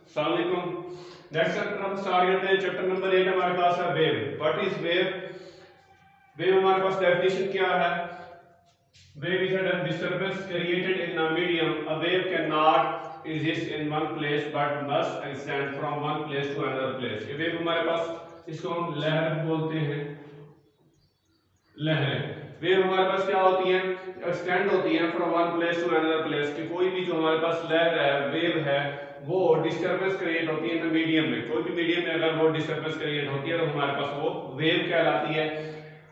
अस्सलाम वालेकुम। Next chapter हम स्टार्ट करते हैं। चैप्टर नंबर 8 हमारे पास है wave. What is wave? Wave हमारे पास डेफिनेशन क्या है? Wave is a disturbance created in a medium. A wave can not exist in one place but must extend from one place to another place. ये wave हमारे पास, इसको हम लहर बोलते हैं। लहरें वेव हमारे पास क्या होती है? एक्सटेंड होती है from one place to another place. कि कोई भी जो हमारे पास लहर है, वेव है, वो डिस्टर्बेंस क्रिएट होती है मीडियम में। कोई भी मीडियम में अगर वो डिस्टर्बेंस क्रिएट होती है तो हमारे पास वो वेव कहलाती है।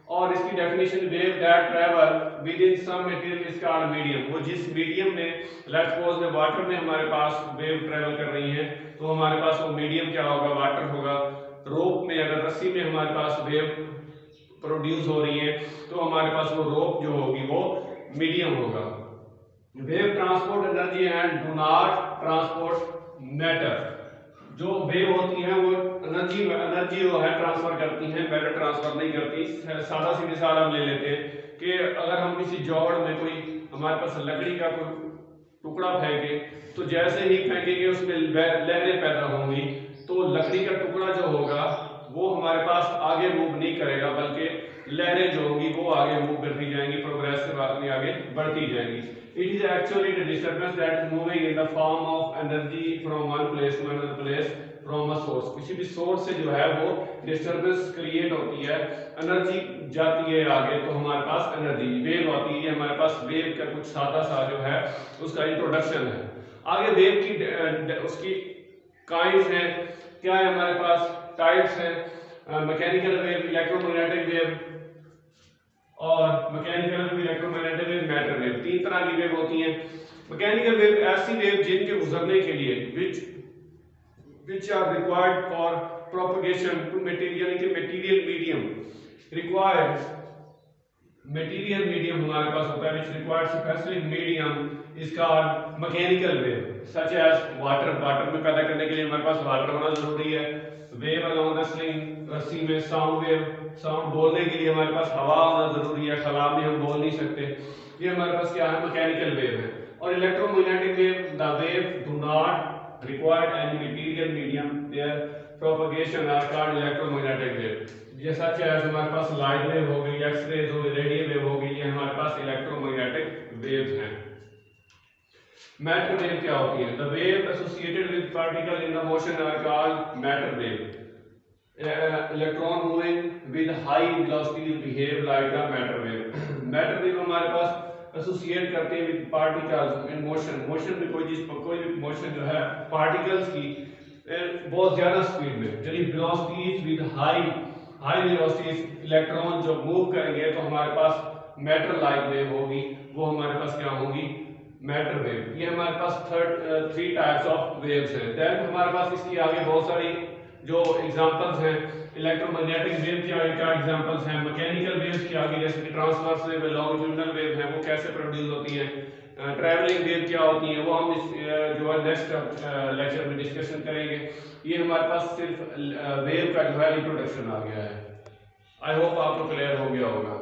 और इसकी definition, wave that travel within some material is called medium. वो जिस मीडियम में, लेट्स सपोज में वाटर में हमारे पास वेव ट्रैवल कर रही है तो हमारे पास वो मीडियम क्या होगा? वाटर होगा। रोप में, अगर रस्सी में हमारे पास वेव प्रोड्यूस हो रही है तो हमारे पास वो रोप जो होगी वो मीडियम होगा। Wave transport energy and do not transport matter. जो वेव होती है वो एनर्जी जो है ट्रांसफर करती है, मैटर ट्रांसफर नहीं करती। सादा सी मिसाल हम ले लेते हैं कि अगर हम किसी जौड़ में कोई हमारे पास लकड़ी का कोई टुकड़ा फेंके तो जैसे ही फेंकेंगे उसमें लहरें पैदा होंगी, तो लकड़ी का टुकड़ा जो होगा वो हमारे पास आगे मूव नहीं करेगा, बल्कि लहरें जो होंगी वो आगे मूव करती जाएंगी, प्रोग्रेसिव में आगे बढ़ती जाएंगी। It is actually the disturbance that is moving in the form of energy from one place to another place from a source. किसी भी सोर्स से जो है वो डिस्टर्बेंस क्रिएट होती है, एनर्जी जाती है आगे, तो हमारे पास एनर्जी वेव आती है। हमारे पास वेव का कुछ सादा सा जो है उसका इंट्रोडक्शन है। आगे वेव की उसकी काइंड्स हैं, क्या है हमारे पास? टाइप्स हैं, मैकेनिकल वेव, इलेक्ट्रोमैग्नेटिक वेव और mechanical electromagnetic wave, matter wave. तीन तरह की वेव होती हैं। मैकेनिकल वेव ऐसी वेव जिनके गुजरने के लिए which are required for propagation to material, के material medium required material medium हमारे पास होता है which requires specific medium is called mechanical wave such as water। Water में पैदा करने के लिए हमारे पास वाटर होना जरूरी है। वेव along the string, रस्सी में साउंड वेव, साउंड बोलने के लिए हमारे पास हवा होना जरूरी है, खला में हम बोल नहीं सकते। ये हमारे पास क्या है? मैकेनिकल वेव है। और electromagnetic wave, the wave do not require any material medium, their propagation are called electromagnetic wave. जैसा चाहे हमारे पास लाइट वेव हो गई, एक्सरेज हो गई, रेडियो वेव हो गई, ये हमारे पास इलेक्ट्रोमैग्नेटिक वेव्स हैं। मैटर वेव क्या होती है? The wave associated with particle in the motion are called matter wave. Electron moving with high velocity behave like a matter wave. Matter wave हमारे पास एसोसिएट करते हैं with particles in motion. Motion में कोई भी मोशन जो है particles की बहुत ज्यादा स्पीड में, यानी velocities with high velocities, electron जो मूव करेंगे तो हमारे पास मैटर लाइक वेव होगी, वो हमारे पास क्या होगी? Matter wave. ये हमारे पास थ्री टाइप्स ऑफ वेव्स हैं। देन हमारे पास इसकी आगे बहुत सारी जो एग्जांपल्स हैं। इलेक्ट्रोमैग्नेटिक वेव के आगे क्या एग्जांपल्स हैं? मैकेनिकल वेव्स के आगे जैसे कि ट्रांसवर्स वेव, लॉन्गिट्यूडिनल वेव है, वो कैसे प्रोड्यूस होती है। ट्रैवलिंग वेव क्या होती है, वो हम इस जो है नेक्स्ट लेक्चर में डिस्कशन करेंगे। ये हमारे पास सिर्फ वेव का जो है इंट्रोडक्शन आ गया है। आई होप आपको क्लियर हो गया होगा।